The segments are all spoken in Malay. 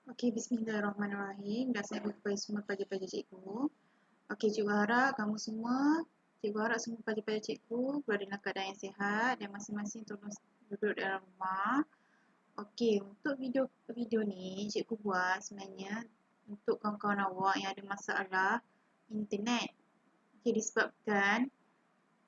Okey, bismillahirrahmanirrahim dan saya berjumpa semua pelajar-pelajar cikgu. Okey, cikgu harap kamu semua, cikgu harap semua pelajar-pelajar cikgu berada dalam keadaan yang sihat dan masing-masing tolong duduk dalam rumah. Okey, untuk video ni cikgu buat sebenarnya untuk kawan-kawan awak yang ada masalah internet. Okey, disebabkan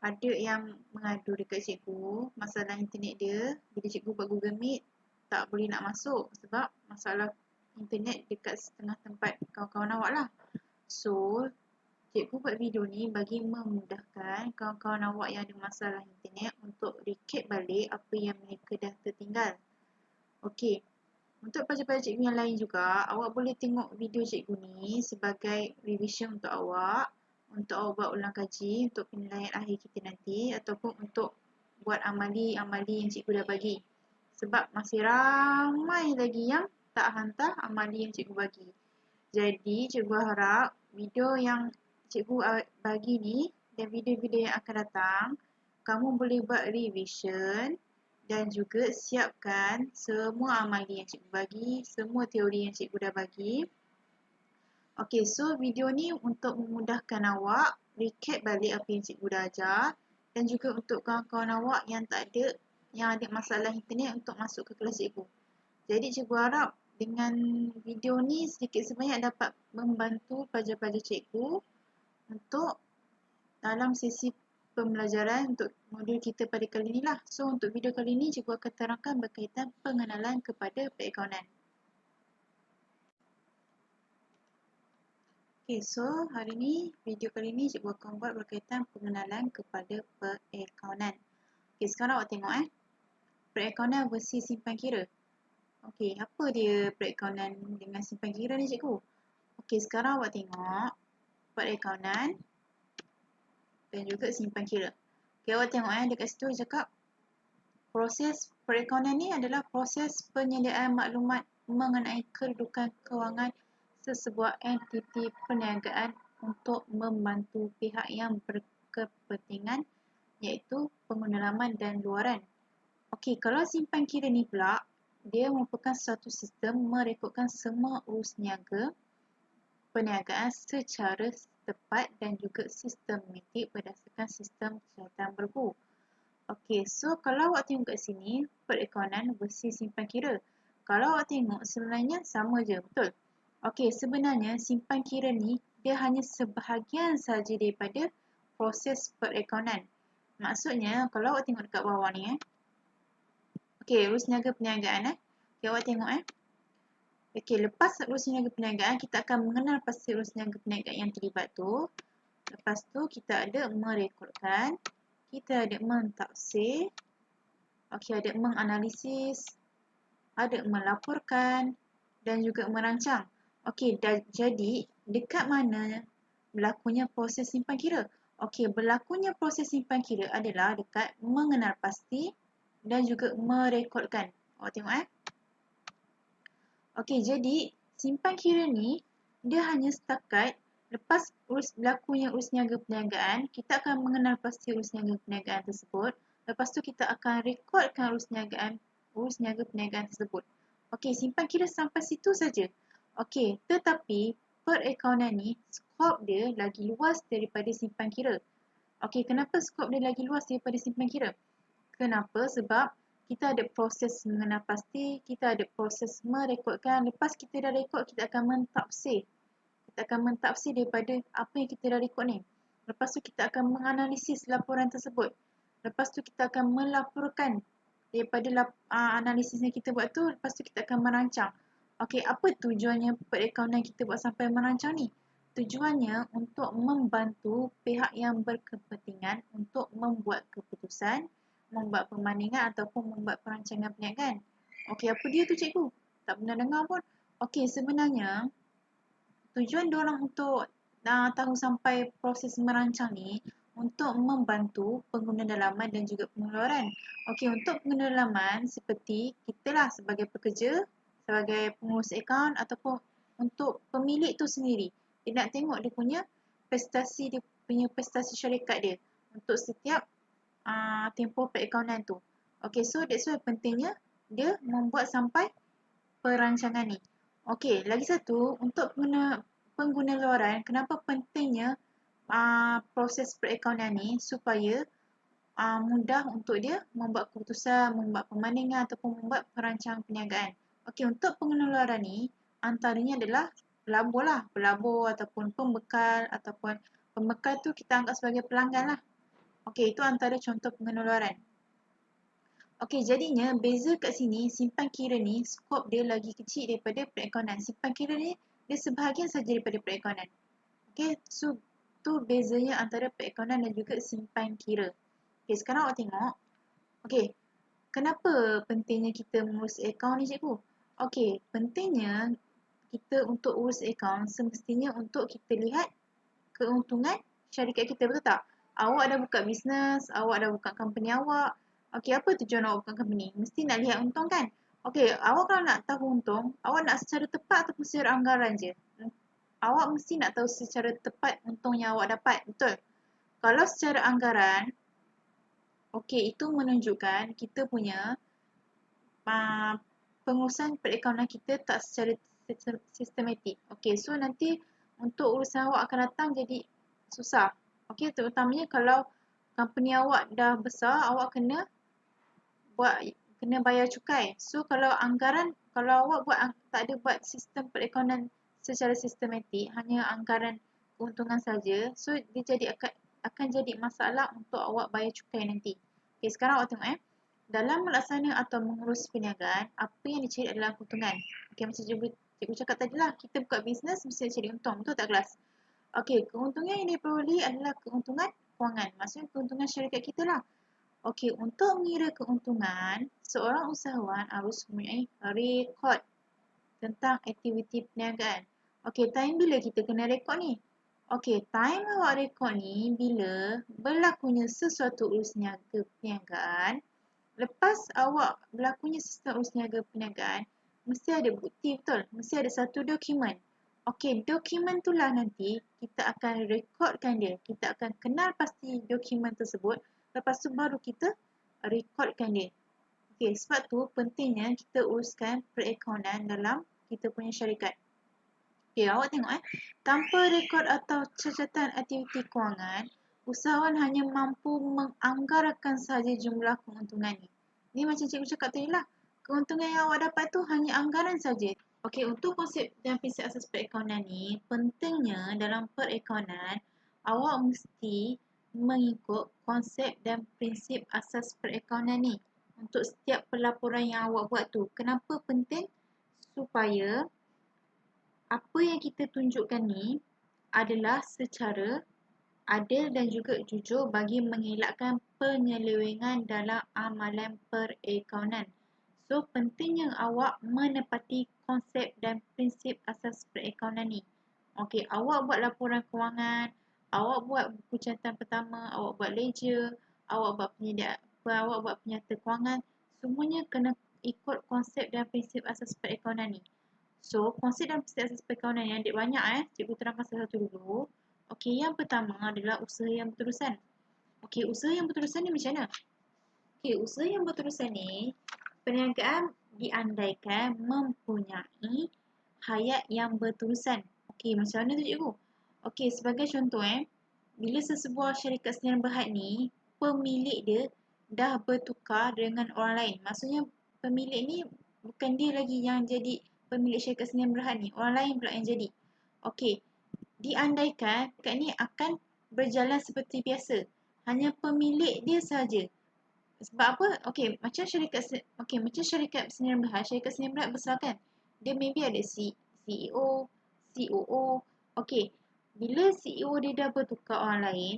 ada yang mengadu dekat cikgu masalah internet dia. Bila cikgu buat Google Meet tak boleh nak masuk sebab masalah internet dekat setengah tempat kawan-kawan awak lah. So, cikgu buat video ni bagi memudahkan kawan-kawan awak yang ada masalah internet untuk recap balik apa yang mereka dah tertinggal. Okey, untuk pelajar-pelajar cikgu yang lain juga, awak boleh tengok video cikgu ni sebagai revision untuk awak buat ulang kaji untuk penilaian akhir kita nanti ataupun untuk buat amali-amali yang cikgu dah bagi. Sebab masih ramai lagi yang tak hantar amali yang cikgu bagi. Jadi, cikgu harap video yang cikgu bagi ni dan video-video yang akan datang, kamu boleh buat revision dan juga siapkan semua amali yang cikgu bagi, semua teori yang cikgu dah bagi. Okey, so video ni untuk memudahkan awak recap balik apa yang cikgu dah ajar dan juga untuk kawan-kawan awak yang ada masalah internet untuk masuk ke kelas cikgu. Jadi cikgu harap dengan video ni sedikit sebanyak dapat membantu pelajar-pelajar cikgu untuk dalam sesi pembelajaran untuk modul kita pada kali ni lah. So untuk video kali ni cikgu akan terangkan berkaitan pengenalan kepada perakaunan. Okay, so hari ni video kali ni cikgu akan buat berkaitan pengenalan kepada perakaunan. Okay, sekarang awak tengok perakaunan versi simpan kira. Okey, apa dia perakaunan dengan simpan kira ni cikgu? Okey, sekarang awak tengok perakaunan dan juga simpan kira. Okey, awak tengok dekat situ cakap proses perakaunan ni adalah proses penyediaan maklumat mengenai kedudukan kewangan sesebuah entiti perniagaan untuk membantu pihak yang berkepentingan iaitu pengguna laman dan luaran. Okey, kalau simpan kira ni pula, dia merupakan suatu sistem merekodkan semua urus niaga perniagaan secara tepat dan juga sistematik berdasarkan sistem kesihatan bergu. Okey, so kalau awak tengok kat sini, perakaunan versi simpan kira. Kalau awak tengok sebenarnya sama je, betul? Okey, sebenarnya simpan kira ni dia hanya sebahagian saja daripada proses perakaunan. Maksudnya, kalau awak tengok dekat bawah ni okey, urus niaga perniagaan okey, awak tengok okey, lepas urus niaga perniagaan, kita akan mengenal pasti urus niaga perniagaan yang terlibat tu. Lepas tu, kita ada merekodkan, kita ada mentafsir, okey, ada menganalisis, ada melaporkan dan juga merancang. Okey, jadi dekat mana berlakunya proses simpan kira? Okey, berlakunya proses simpan kira adalah dekat mengenal pasti dan juga merekodkan. Awak tengok Okey, jadi simpan kira ni dia hanya setakat lepas berlakunya urus niaga perniagaan, kita akan mengenal pasti urus niaga perniagaan tersebut. Lepas tu kita akan rekodkan urus niaga perniagaan tersebut. Okey, simpan kira sampai situ saja. Okey, tetapi perakaunan ni skop dia lagi luas daripada simpan kira. Okey, kenapa skop dia lagi luas daripada simpan kira? Kenapa? Sebab kita ada proses mengenal pasti, kita ada proses merekodkan. Lepas kita dah rekod, kita akan mentafsir. Kita akan mentafsir daripada apa yang kita dah rekod ni. Lepas tu kita akan menganalisis laporan tersebut. Lepas tu kita akan melaporkan daripada analisis yang kita buat tu. Lepas tu kita akan merancang. Okey, apa tujuannya perakaunan kita buat sampai merancang ni? Tujuannya untuk membantu pihak yang berkepentingan untuk membuat keputusan, membuat perbandingan ataupun membuat perancangan perniagaan. Okey, apa dia tu cikgu? Tak pernah dengar pun. Okey, sebenarnya tujuan diorang untuk tahu sampai proses merancang ni untuk membantu pengguna dalaman dan juga pengeluaran. Okey, untuk pengguna dalaman seperti kita lah sebagai pekerja, sebagai pengurus akaun ataupun untuk pemilik tu sendiri. Dia nak tengok dia punya prestasi syarikat dia untuk setiap tempoh perakaunan tu. Okey, so that's why pentingnya dia membuat sampai perancangan ni. Okey, lagi satu, untuk pengguna luaran, kenapa pentingnya proses perakaunan ni supaya mudah untuk dia membuat keputusan, membuat perbandingan ataupun membuat perancangan perniagaan. Okey, untuk pengeluaran ni antaranya adalah pelabur lah. Pelabur ataupun pembekal ataupun pembekal tu kita anggap sebagai pelanggan lah. Okey, itu antara contoh pengeluaran. Okey, jadinya beza kat sini simpan kira ni skop dia lagi kecil daripada perakaunan. Simpan kira ni dia sebahagian saja daripada perakaunan. Okey, so tu bezanya antara perakaunan dan juga simpan kira. Okey, sekarang awak tengok. Okey, kenapa pentingnya kita mengurus akaun ni cikgu? Okey, pentingnya kita untuk urus akaun semestinya untuk kita lihat keuntungan syarikat kita, betul tak? Awak dah buka bisnes, awak dah buka company awak. Okey, apa tujuan awak buka company? Mesti nak lihat untung kan? Okey, awak kalau nak tahu untung, awak nak secara tepat ataupun secara anggaran je? Awak mesti nak tahu secara tepat untung yang awak dapat, betul? Kalau secara anggaran, okey, itu menunjukkan kita punya pengurusan perakaunan kita tak secara sistematik. Okey, so nanti untuk urusan awak akan datang jadi susah. Okey, terutamanya kalau company awak dah besar, awak kena bayar cukai. So kalau anggaran, kalau awak tak ada buat sistem perakaunan secara sistematik, hanya anggaran keuntungan saja, so dia jadi akan jadi masalah untuk awak bayar cukai nanti. Okey, sekarang awak tengok dalam melaksanakan atau mengurus perniagaan, apa yang dicari adalah keuntungan. Okey, macam cikgu cakap tadi lah, kita buka bisnes mesti cari untung, betul tak kelas? Okey, keuntungan yang diperoleh adalah keuntungan kewangan. Maksudnya keuntungan syarikat kita lah. Okey, untuk mengira keuntungan, seorang usahawan harus mempunyai rekod tentang aktiviti perniagaan. Okey, time bila kita kena rekod ni? Okey, time awak rekod ni bila berlakunya sesuatu urus niaga perniagaan. Lepas awak berlakunya sistem urus niaga perniagaan, mesti ada bukti, betul? Mesti ada satu dokumen. Okey, dokumen itulah nanti kita akan rekodkan dia. Kita akan kenal pasti dokumen tersebut. Lepas tu baru kita rekodkan dia. Okey, sebab tu pentingnya kita uruskan perakaunan dalam kita punya syarikat. Okey, awak tengok tanpa rekod atau catatan aktiviti kewangan, usahawan hanya mampu menganggarkan sahaja jumlah keuntungan ni. Ni macam cikgu cakap tadi lah. Keuntungan yang awak dapat tu hanya anggaran saja. Okey, untuk konsep dan prinsip asas perakaunan ni, pentingnya dalam perakaunan, awak mesti mengikut konsep dan prinsip asas perakaunan ni untuk setiap pelaporan yang awak buat tu. Kenapa penting? Supaya apa yang kita tunjukkan ni adalah secara adil dan juga jujur bagi mengelakkan penyelewengan dalam amalan perakaunan. So, pentingnya awak menepati konsep dan prinsip asas perakaunan ni. Okey, awak buat laporan kewangan, awak buat buku catatan pertama, awak buat ledger, awak buat penyata kewangan, semuanya kena ikut konsep dan prinsip asas perakaunan ni. So, konsep dan prinsip asas perakaunan ni adik banyak cikgu terangkan satu-satu dulu. Okey, yang pertama adalah usaha yang berterusan. Okey, usaha yang berterusan ni macam mana? Okey, usaha yang berterusan ni, perniagaan diandaikan mempunyai hayat yang berterusan. Okey, macam mana tu cikgu? Okey, sebagai contoh bila sesebuah syarikat sendirian berhad ni, pemilik dia dah bertukar dengan orang lain. Maksudnya pemilik ni bukan dia lagi yang jadi pemilik syarikat sendirian berhad ni, orang lain pula yang jadi. Okey, diandaikan syarikat ni akan berjalan seperti biasa. Hanya pemilik dia sahaja. Sebab apa? Okey, macam syarikat sendirian berhad, syarikat sendirian berhad besar kan? Dia maybe ada CEO, COO. Okey, bila CEO dia dah bertukar orang lain,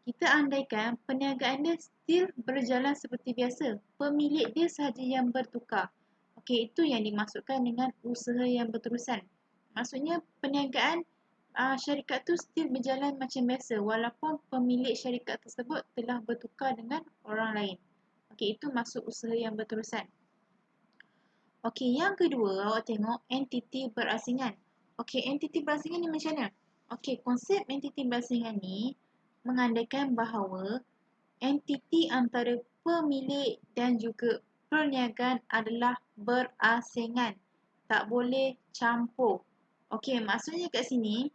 kita andaikan perniagaan dia still berjalan seperti biasa. Pemilik dia sahaja yang bertukar. Okey, itu yang dimaksudkan dengan usaha yang berterusan. Maksudnya perniagaan syarikat tu still berjalan macam biasa walaupun pemilik syarikat tersebut telah bertukar dengan orang lain. Okey, itu maksud usaha yang berterusan. Okey, yang kedua awak tengok entiti berasingan. Okey, entiti berasingan ni macam mana? Okey, konsep entiti berasingan ni mengandaikan bahawa entiti antara pemilik dan juga perniagaan adalah berasingan. tak boleh campur. Okey, maksudnya kat sini,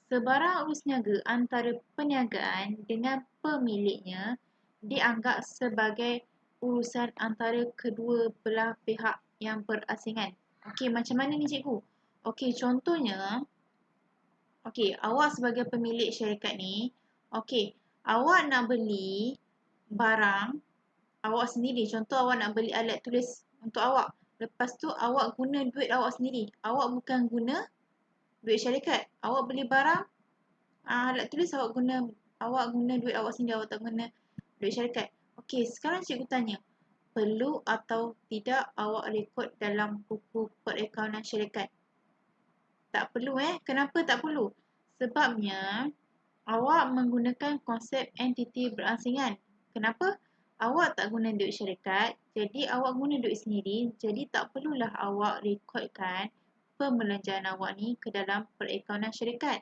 sebarang urus niaga antara perniagaan dengan pemiliknya dianggap sebagai urusan antara kedua belah pihak yang berasingan. Okey, macam mana ni cikgu? Okey, contohnya, okey, awak sebagai pemilik syarikat ni, okey, awak nak beli barang awak sendiri. Contoh awak nak beli alat tulis untuk awak. Lepas tu awak guna duit awak sendiri. Awak bukan guna duit syarikat. Awak beli barang, alat tulis awak guna duit awak sendiri. Awak tak guna duit syarikat. Okey, sekarang cikgu tanya. Perlu atau tidak awak rekod dalam buku perakaunan syarikat? Tak perlu Kenapa tak perlu? Sebabnya awak menggunakan konsep entiti berasingan. Kenapa? Awak tak guna duit syarikat, jadi awak guna duit sendiri, jadi tak perlulah awak rekodkan pembelanjaan awak ni ke dalam perakaunan syarikat.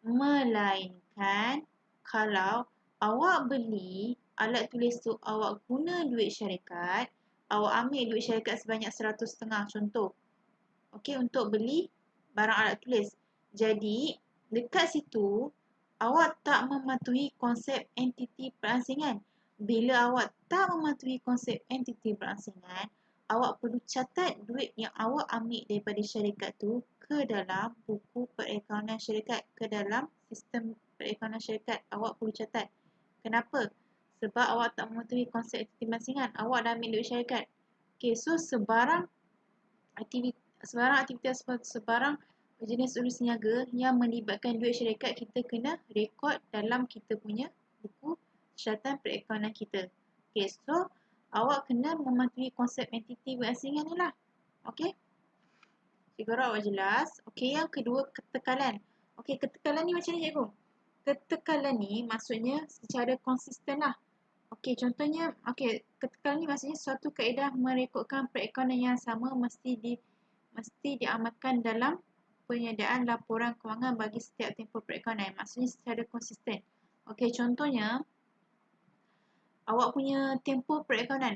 Melainkan kalau awak beli alat tulis tu, awak guna duit syarikat, awak ambil duit syarikat sebanyak 100.5 contoh. Okey, untuk beli barang alat tulis. Jadi, dekat situ awak tak mematuhi konsep entiti berasingan. Bila awak tak mematuhi konsep entiti berasingan, awak perlu catat duit yang awak ambil daripada syarikat tu ke dalam buku perakaunan syarikat, ke dalam sistem perakaunan syarikat. Awak perlu catat. Kenapa? Sebab awak tak mematuhi konsep entiti berasingan. Awak dah ambil duit syarikat. Okay, so sebarang aktiviti sebarang jenis urus niaga yang melibatkan duit syarikat, kita kena rekod dalam kita punya buku syaratan perakaunan kita. Okay, so awak kena mematuhi konsep entiti berasingan ni lah. Okay, cikgu harap awak jelas. Okay, yang kedua, ketekalan. Okay, ketekalan ni macam ni cikgu. Ketekalan ni maksudnya secara konsisten lah. Okay, contohnya, okay, ketekalan ni maksudnya suatu kaedah merekodkan perakaunan yang sama mesti diamalkan dalam penyediaan laporan kewangan bagi setiap tempoh perakaunan. Maksudnya secara konsisten. Okey, contohnya awak punya tempoh perakaunan.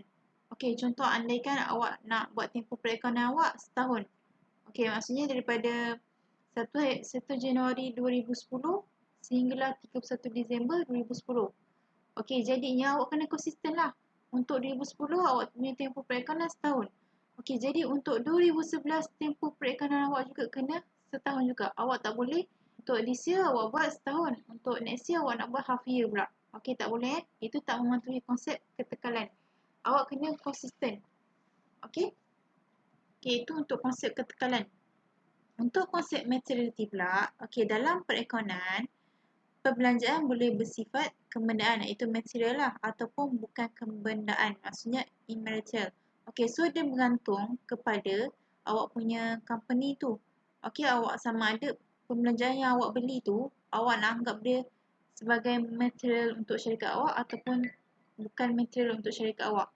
Okey, contoh andaikan awak nak buat tempoh perakaunan awak setahun. Okey, maksudnya daripada 1 Januari 2010 sehinggalah 31 Disember 2010. Okey, jadinya awak kena konsisten lah. Untuk 2010 awak punya tempoh perakaunan setahun. Okey, jadi untuk 2011 tempoh perakaunan awak juga kena setahun juga. Awak tak boleh untuk this year awak buat setahun. Untuk next year awak nak buat half year pula. Okey, tak boleh Itu tak mematuhi konsep ketekalan. Awak kena konsisten. Okey? Okey, itu untuk konsep ketekalan. Untuk konsep materiality pula, okey, dalam perakaunan, perbelanjaan boleh bersifat kebendaan, iaitu material lah, ataupun bukan kebendaan, maksudnya immaterial. Okay, so dia bergantung kepada awak punya company tu. Okay, awak sama ada perbelanjaan yang awak beli tu, awak nak anggap dia sebagai material untuk syarikat awak ataupun bukan material untuk syarikat awak.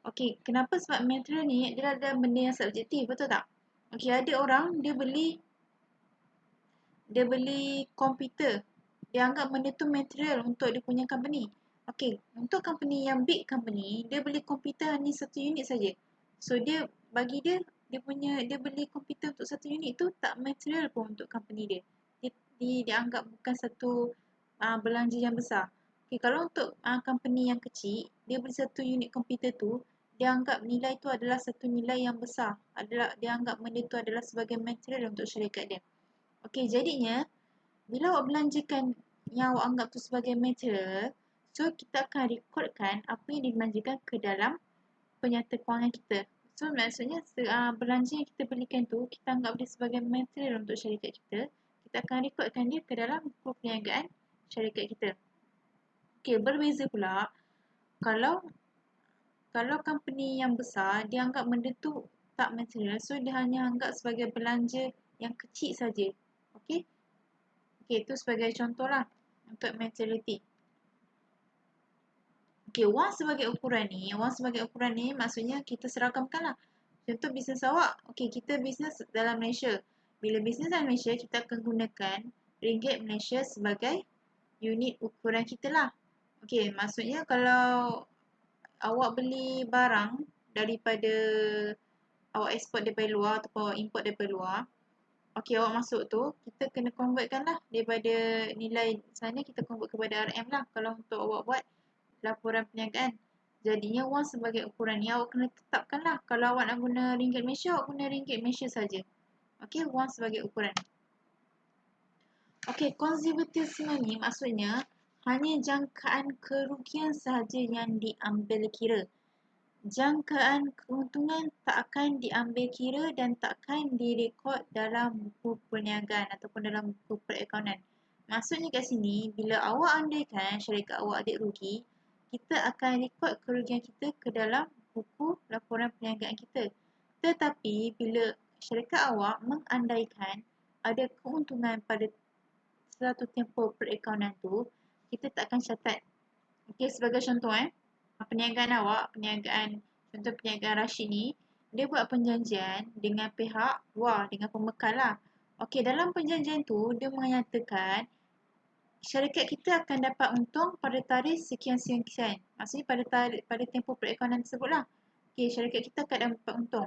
Okay, kenapa? Sebab material ni dia ada benda yang subjektif, betul tak? Okay, ada orang dia beli komputer. Dia anggap benda tu material untuk dia punya company. Okay, untuk company yang big company, dia beli komputer hanya 1 unit saja. So bagi dia beli komputer untuk 1 unit tu tak material pun untuk company dia. Dia anggap bukan satu belanja yang besar. Okay, kalau untuk company yang kecil, dia beli 1 unit komputer tu, dia anggap nilai tu adalah satu nilai yang besar. Dia anggap benda tu adalah sebagai material untuk syarikat dia. Okay, jadinya bila awak belanjakan yang awak anggap tu sebagai material, so kita akan rekodkan apa yang dibelanjakan ke dalam penyata kewangan kita. So maksudnya belanja yang kita belikan tu, kita anggap dia sebagai material untuk syarikat kita. Kita akan rekodkan dia ke dalam buku perniagaan syarikat kita. Okay, berbeza pula kalau company yang besar, dia anggap benda tu tak material, so dia hanya anggap sebagai belanja yang kecil saja. Okay. Okay, itu sebagai contoh lah untuk materiality. Okay, wang sebagai ukuran ni maksudnya kita seragamkan lah. Contoh bisnes awak, okay, kita bisnes dalam Malaysia. Bila bisnes dalam Malaysia, kita akan gunakan ringgit Malaysia sebagai unit ukuran kita lah. Okay, maksudnya kalau awak beli barang daripada awak export daripada luar ataupun awak import daripada luar. Okey, awak masuk tu, kita kena convertkan lah daripada nilai sana kita convert kepada RM lah kalau untuk awak buat laporan perniagaan. Jadinya wang sebagai ukuran ni awak kena tetapkan lah. Kalau awak nak guna ringgit Malaysia, awak guna ringgit Malaysia saja. Okey, wang sebagai ukuran. Okey, konservatisme ni maksudnya hanya jangkaan kerugian sahaja yang diambil kira. Jangkaan keuntungan tak akan diambil kira dan tak akan direkod dalam buku perniagaan ataupun dalam buku perakaunan. Maksudnya kat sini, bila awak andaikan syarikat awak ada rugi, kita akan rekod kerugian kita ke dalam buku laporan perniagaan kita. Tetapi bila syarikat awak mengandaikan ada keuntungan pada satu tempoh perakaunan tu, kita tak akan catat. Okey, sebagai contoh perniagaan awak, contoh perniagaan Rashid ni, dia buat perjanjian dengan pihak luar, dengan pembekal lah. Okey, dalam perjanjian tu, dia menyatakan syarikat kita akan dapat untung pada tarikh sekian-sekian. Maksudnya pada tempoh perakaunan tersebut lah. Okey, syarikat kita akan dapat untung.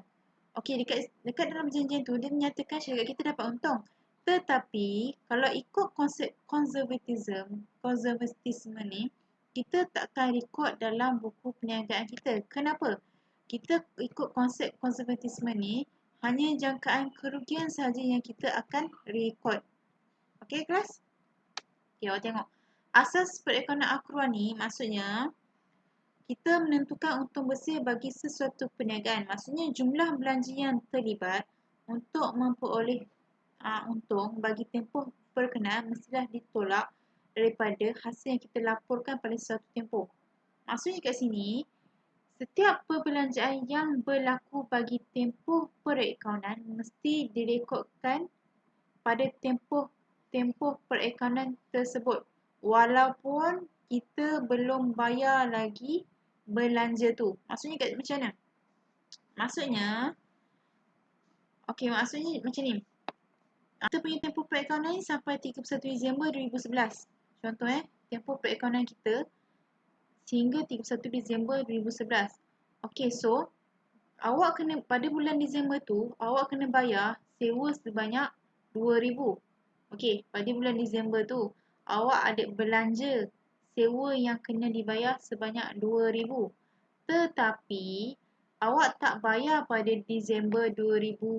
Okey, dekat dalam perjanjian tu, dia menyatakan syarikat kita dapat untung. Tetapi, kalau ikut konsep konservatisme ni, kita tak akan rekod dalam buku perniagaan kita. Kenapa? Kita ikut konsep konservatisme ni, hanya jangkaan kerugian sahaja yang kita akan rekod. Okey, kelas? Okey, awak tengok. Asas perakaunan akruan ni maksudnya, kita menentukan untung bersih bagi sesuatu perniagaan. Maksudnya, jumlah belanja yang terlibat untuk memperoleh untung bagi tempoh berkenaan mestilah ditolak daripada hasil yang kita laporkan pada suatu tempoh. Maksudnya kat sini, setiap perbelanjaan yang berlaku bagi tempoh perakaunan mesti direkodkan pada tempoh perakaunan tersebut. Walaupun kita belum bayar lagi belanja tu. Maksudnya macam mana? Maksudnya macam ni. Kita punya tempoh perakaunan ni sampai 31 Disember 2011. Contoh tempoh perakaunan kita sehingga 31 Disember 2011. Okey, so awak kena pada bulan Disember tu awak kena bayar sewa sebanyak 2,000. Okey, pada bulan Disember tu awak ada belanja sewa yang kena dibayar sebanyak 2,000. Tetapi awak tak bayar pada Disember 2000.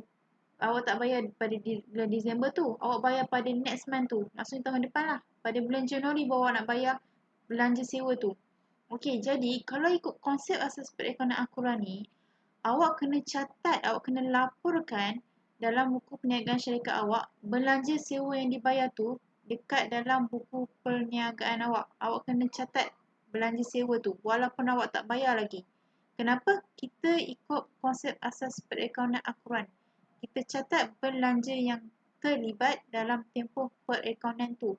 Awak tak bayar pada bulan Disember tu. Awak bayar pada next month tu. Maksudnya tahun depan lah. Pada bulan Januari baru awak nak bayar belanja sewa tu. Okey, jadi kalau ikut konsep asas perakaunan akuran ni, awak kena catat, awak kena laporkan dalam buku perniagaan syarikat awak, belanja sewa yang dibayar tu dekat dalam buku perniagaan awak. Awak kena catat belanja sewa tu walaupun awak tak bayar lagi. Kenapa? Kita ikut konsep asas perakaunan akuran. Kita catat belanja yang terlibat dalam tempoh perakaunan tu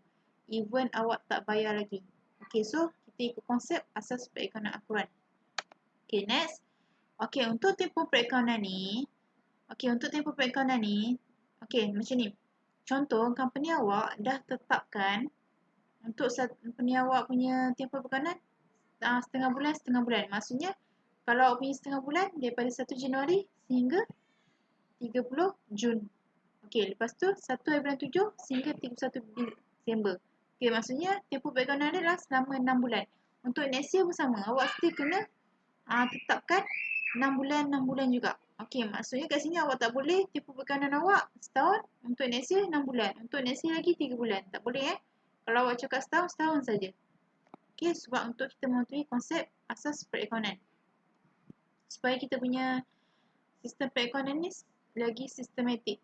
even awak tak bayar lagi. Okay, so kita ikut konsep asas perakaunan akuran. Okay, next. Okay, untuk tempoh perakaunan ni, okay, macam ni. Contoh, company awak dah tetapkan untuk company awak punya tempoh perakaunan setengah bulan. Maksudnya, kalau awak punya setengah bulan daripada 1 Januari sehingga 30 Jun. Okey, lepas tu 1 hari bulan 7 sehingga 31 Disember. Okey, maksudnya tempoh perakaunan dia adalah selama 6 bulan. Untuk next year pun sama. Awak still kena tetapkan 6 bulan juga. Okey, maksudnya kat sini awak tak boleh tempoh perakaunan awak setahun. Untuk next year 6 bulan. Untuk next year lagi 3 bulan. Tak boleh Kalau awak cakap setahun saja. Okey, sebab untuk kita mematuhi konsep asas perakaunan. Supaya kita punya sistem perakaunan ni lagi sistematik.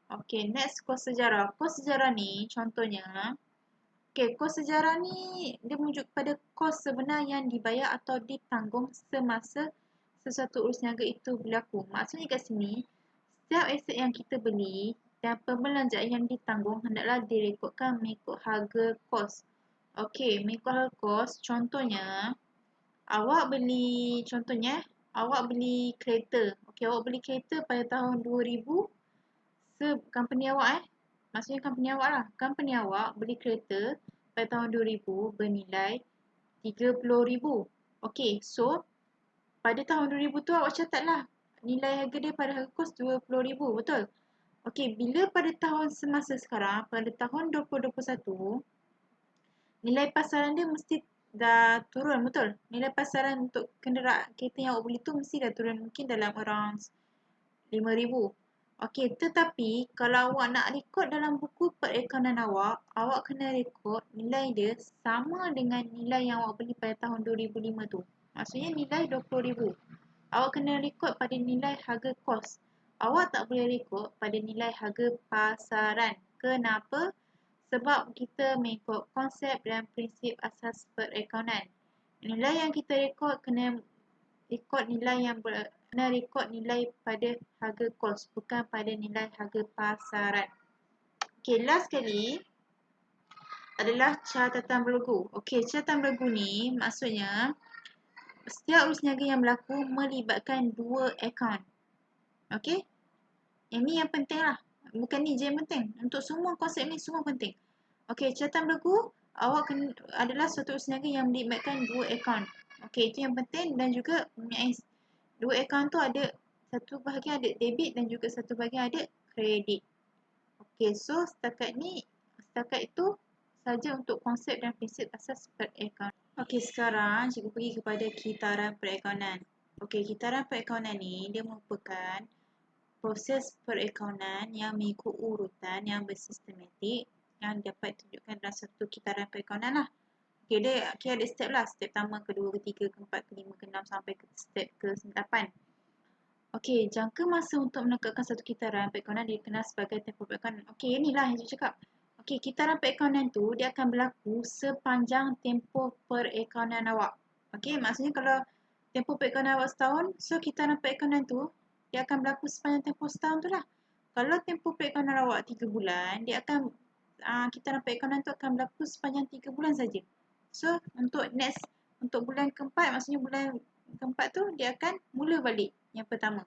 Okey, next kos sejarah. Kos sejarah ni contohnya, kos sejarah ni dia merujuk pada kos sebenar yang dibayar atau ditanggung semasa sesuatu urus niaga itu berlaku. Maksudnya kat sini, setiap aset yang kita beli dan pembelanjaan yang ditanggung hendaklah direkodkan mengikut harga kos. Okey, mengikut harga kos, contohnya awak beli kereta. Okey, awak beli kereta pada tahun 2000 company awak maksudnya company awak lah. Company awak beli kereta pada tahun 2000 bernilai 30,000. Okey, so pada tahun 2000 tu awak catat lah nilai harga dia pada harga kos RM20,000, betul? Okey, bila pada tahun semasa sekarang, pada tahun 2021, nilai pasaran dia mesti dah turun, betul? Nilai pasaran untuk kenderaan kereta yang awak beli tu mesti dah turun, mungkin dalam around RM5,000. Okey, tetapi kalau awak nak rekod dalam buku perekonomian awak, awak kena rekod nilai dia sama dengan nilai yang awak beli pada tahun 2005 tu. Maksudnya nilai RM20,000. Awak kena rekod pada nilai harga kos. Awak tak boleh rekod pada nilai harga pasaran. Kenapa? Sebab kita mengikut konsep dan prinsip asas perekonomian. Nilai yang kita rekod kena rekod nilai kena rekod nilai pada harga kos, bukan pada nilai harga pasaran. Okey, last sekali adalah catatan berlaku. Okey, catatan berlaku ni maksudnya setiap urus niaga yang berlaku melibatkan dua akaun. Okey? Yang ni yang penting lah. Bukan ni je yang penting. Untuk semua konsep ni semua penting. Okey, catatan berlaku awak kena, adalah suatu urus niaga yang melibatkan dua akaun. Okey, itu yang penting dan juga dua akaun tu ada satu bahagian ada debit dan juga satu bahagian ada kredit. Okey, so setakat itu saja untuk konsep dan prinsip asas perekonomian. Okey, sekarang cikgu pergi kepada kitaran perekonomian. Okey, kitaran perekonomian ni dia merupakan proses perekonomian yang mengikut urutan yang bersistematik yang dapat ditunjukkan dalam satu kitaran perekonomian lah. Okey, dia ada step lah. Step pertama, kedua, ketiga, keempat, kelima, keenam sampai ke step ke-8. Okey, jangka masa untuk menekakkan satu kitaran perekonomian dikenal sebagai tempoh perekonomian. Okey, inilah yang saya cakap. Okey, kitaran perekonomian tu dia akan berlaku sepanjang tempoh perekonomian awak. Okey, maksudnya kalau tempoh perekonomian awak setahun, so kitaran perekonomian tu dia akan berlaku sepanjang tempoh setahun tu lah. Kalau tempoh perekonomian awak 3 bulan, dia akan kitaran perekonomian tu akan berlaku sepanjang 3 bulan saja. So, untuk bulan keempat, maksudnya bulan keempat tu dia akan mula balik yang pertama.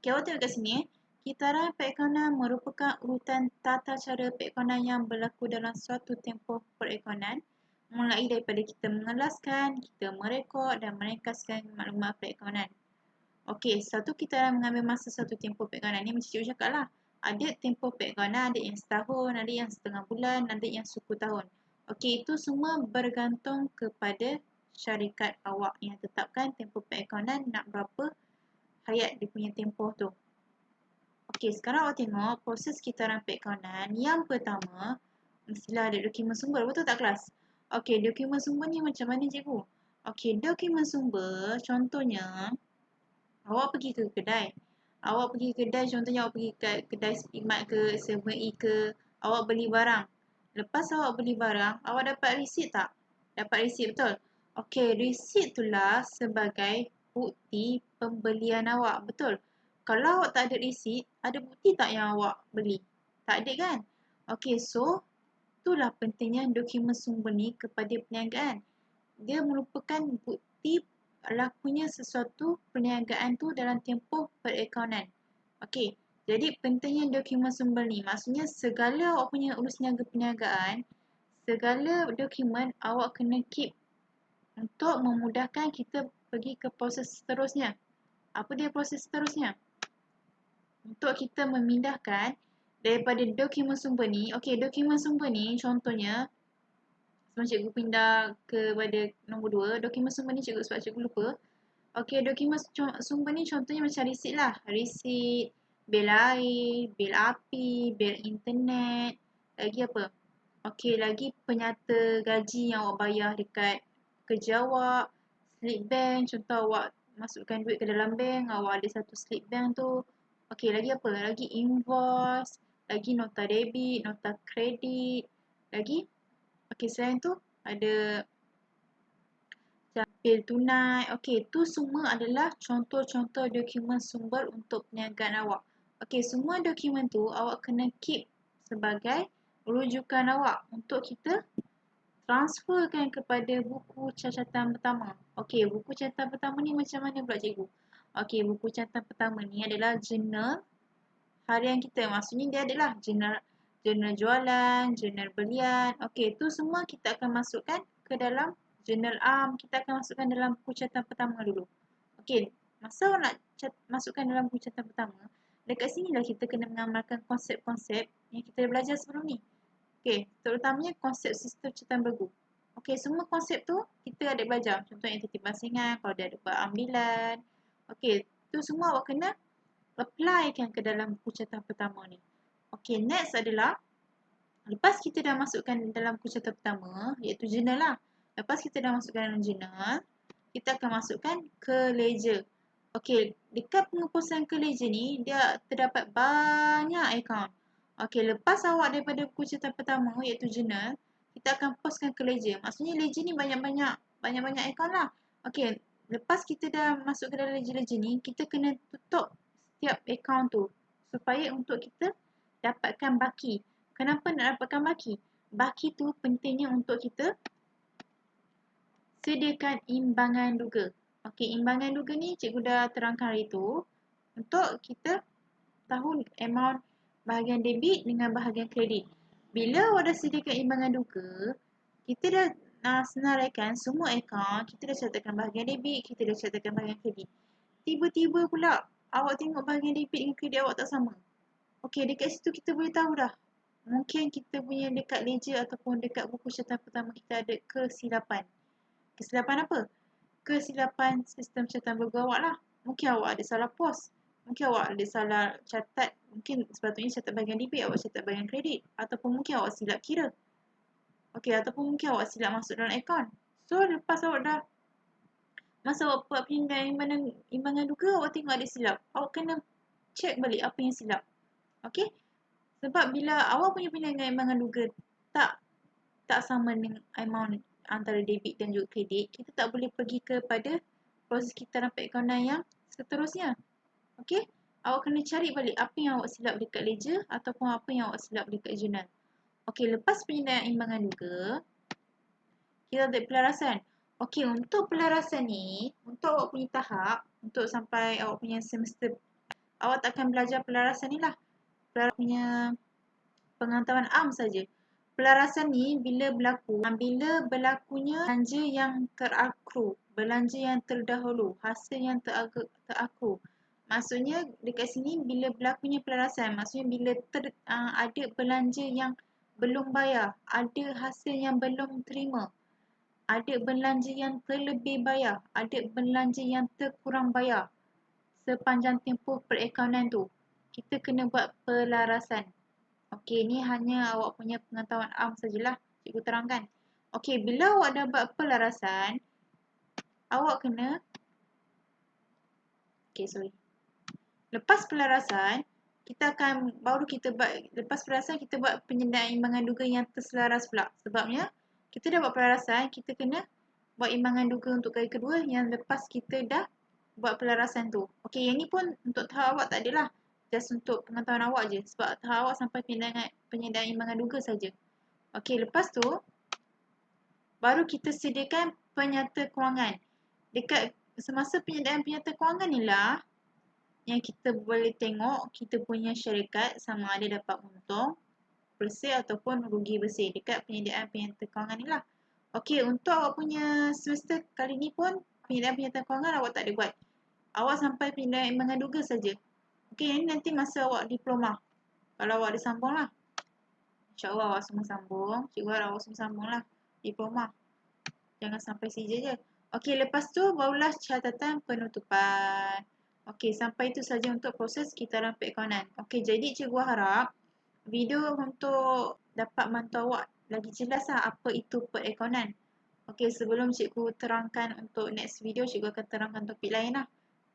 Okey, awak tengok kat sini Kitaran perekonomian merupakan urutan tata cara perekonomian yang berlaku dalam suatu tempoh perekonomian mulai daripada kita mengelaskan, kita merekod dan meringkaskan maklumat perekonomian. Okey, satu kitaran mengambil masa satu tempoh perekonomian. Ni macam cikgu cakap lah. Ada tempoh perekonomian, ada yang setahun, ada yang setengah bulan, ada yang 10 tahun. Okey, itu semua bergantung kepada syarikat awak yang tetapkan tempoh perekonomian nak berapa hayat dia punya tempoh tu. Okey, sekarang awak tengok proses kitaran perekonomian. Yang pertama, mestilah ada dokumen sumber. Betul tak kelas? Okey, dokumen sumber ni macam mana cikgu? Okey, dokumen sumber contohnya awak pergi ke kedai. Awak pergi ke kedai, contohnya awak pergi ke kedai Speedmart ke, 7E ke, awak beli barang. Lepas awak beli barang, awak dapat resit tak? Dapat resit, betul? Okey, resit itulah sebagai bukti pembelian awak, betul? Kalau awak tak ada resit, ada bukti tak yang awak beli? Tak ada kan? Okey, so itulah pentingnya dokumen sumber ni kepada perniagaan. Dia merupakan bukti lakunya sesuatu perniagaan tu dalam tempoh perekonomian. Okey, jadi pentingnya dokumen sumber ni. Maksudnya segala awak punya urus niaga perniagaan, segala dokumen awak kena keep untuk memudahkan kita pergi ke proses seterusnya. Apa dia proses seterusnya? Untuk kita memindahkan daripada dokumen sumber ni. Okey, dokumen sumber ni contohnya sebelum cikgu pindah kepada nombor 2, dokumen sumber ni sebab cikgu lupa. Okey, dokumen sumber ni contohnya macam resit lah. Resit, bil air, bil api, bil internet. Lagi apa? Okey, lagi penyata gaji yang awak bayar dekat kerja awak. Slip bank, contoh awak masukkan duit ke dalam bank, awak ada satu slip bank tu. Okey, lagi apa? Lagi invoice, lagi nota debit, nota kredit. Lagi? Okey, selain tu ada bil tunai. Okey, tu semua adalah contoh-contoh dokumen sumber untuk perniagaan awak. Okey, semua dokumen tu awak kena keep sebagai rujukan awak untuk kita transferkan kepada buku catatan pertama. Okey, buku catatan pertama ni macam mana pula cikgu? Okey, buku catatan pertama ni adalah jurnal harian kita. Maksudnya dia adalah jurnal jualan, jurnal belian. Okey, tu semua kita akan masukkan ke dalam jurnal kita akan masukkan dalam buku catatan pertama dulu. Okey, masa awak nak masukkan dalam buku catatan pertama, dekat sinilah kita kena mengamalkan konsep-konsep yang kita dah belajar sebelum ni. Okey, terutamanya konsep sistem catatan bergu. Okey, semua konsep tu kita ada belajar. Contohnya entiti basingan, kalau dia ada buat ambilan. Okey, tu semua awak kena applykan ke dalam buku catatan pertama ni. Okey, next adalah lepas kita dah masukkan dalam buku catatan pertama, iaitu jurnal lah. Lepas kita dah masukkan dalam jurnal, kita akan masukkan ke ledger. Okey, dekat pengepusan ke ledger ni, dia terdapat banyak akaun. Okey, lepas awak daripada buku catatan pertama iaitu jurnal, kita akan postkan ke ledger. Maksudnya ledger ni banyak-banyak akaun lah. Okey, lepas kita dah masuk ke dalam ledger ni, kita kena tutup setiap akaun tu supaya untuk kita dapatkan baki. Kenapa nak dapatkan baki? Baki tu pentingnya untuk kita sediakan imbangan duga. Okey, imbangan duga ni cikgu dah terangkan hari tu untuk kita tahu amount bahagian debit dengan bahagian kredit. Bila awak dah sediakan imbangan duga, kita dah senaraikan semua akaun, kita dah catatkan bahagian debit, kita dah catatkan bahagian kredit. Tiba-tiba pula awak tengok bahagian debit dengan kredit awak tak sama. Okey, dekat situ kita boleh tahu dah. Mungkin kita punya dekat ledger ataupun dekat buku catatan pertama kita ada kesilapan. Kesilapan apa? Kesilapan sistem catatan bergu awak lah. Mungkin awak ada salah pos. Mungkin awak ada salah catat. Mungkin sepatutnya catat bahagian debit, awak catat bahagian kredit. Ataupun mungkin awak silap kira. Okey, ataupun mungkin awak silap masuk dalam akaun. So, lepas awak dah masa awak buat penyindahan imbangan duga, awak tengok ada silap. Awak kena check balik apa yang silap. Okey? Sebab bila awak punya penyindahan imbangan duga tak sama dengan amount antara debit dan juga kredit, kita tak boleh pergi kepada proses kita dapat akauntan yang seterusnya. Okey? Awak kena cari balik apa yang awak silap dekat ledger ataupun apa yang awak silap dekat jurnal. Okey, lepas penyindahan imbangan duga, kita ada pelarasan. Okey, untuk pelarasan ni, untuk awak punya tahap, untuk sampai awak punya semester, awak takkan belajar pelarasan ni lah. Pelarasan punya pengetahuan am saja. Pelarasan ni bila berlakunya belanja yang terakru, belanja yang terdahulu, hasil yang terakru. Maksudnya dekat sini bila berlakunya pelarasan, maksudnya bila ada belanja yang belum bayar, ada hasil yang belum terima, ada belanja yang terlebih bayar, ada belanja yang terkurang bayar sepanjang tempoh perakaunan tu. Kita kena buat pelarasan. Okey, ni hanya awak punya pengetahuan am sajalah. Cikgu terangkan. Okey, bila awak dah buat pelarasan, awak kena... Lepas pelarasan, lepas pelarasan kita buat penyediaan imbangan duga yang terselaras pula. Sebabnya, kita dah buat pelarasan, kita kena buat imbangan duga untuk kali kedua yang lepas kita dah buat pelarasan tu. Okey, yang ni pun untuk tahap awak tak adalah. Just untuk pengetahuan awak je. Sebab tahap awak sampai penyediaan imbangan duga saja. Okey, lepas tu baru kita sediakan penyata kewangan. Dekat semasa penyediaan penyata kewangan ni lah yang kita boleh tengok kita punya syarikat sama ada dapat untung bersih ataupun rugi bersih dekat penyediaan penyata kewangan ni lah. Okey, untuk awak punya semester kali ni pun penyediaan penyata kewangan awak tak ada buat. Awak sampai penyediaan imbangan duga saja. Okey, ini nanti masa awak diploma. Kalau awak ada sambung lah. InsyaAllah awak semua sambung. Cikgu harap awak semua sambung lah. Diploma. Jangan sampai CJ je. Okey, lepas tu barulah catatan penutupan. Okey, sampai itu saja untuk proses kitaran perakaunan. Okey, jadi cikgu harap video untuk dapat bantu awak lagi jelas lah apa itu perakaunan. Okey, sebelum cikgu terangkan untuk next video, cikgu akan terangkan topik lain lah.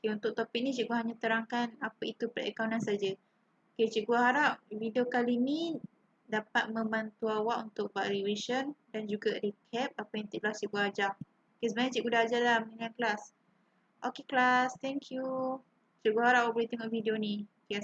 Okey, untuk topik ni cikgu hanya terangkan apa itu perakaunan saja. Okey, cikgu harap video kali ni dapat membantu awak untuk buat revision dan juga recap apa yang telah cikgu ajar. Okey, sebenarnya cikgu dah ajar dalam kelas. Okey kelas, thank you. Cikgu harap awak boleh tengok video ni.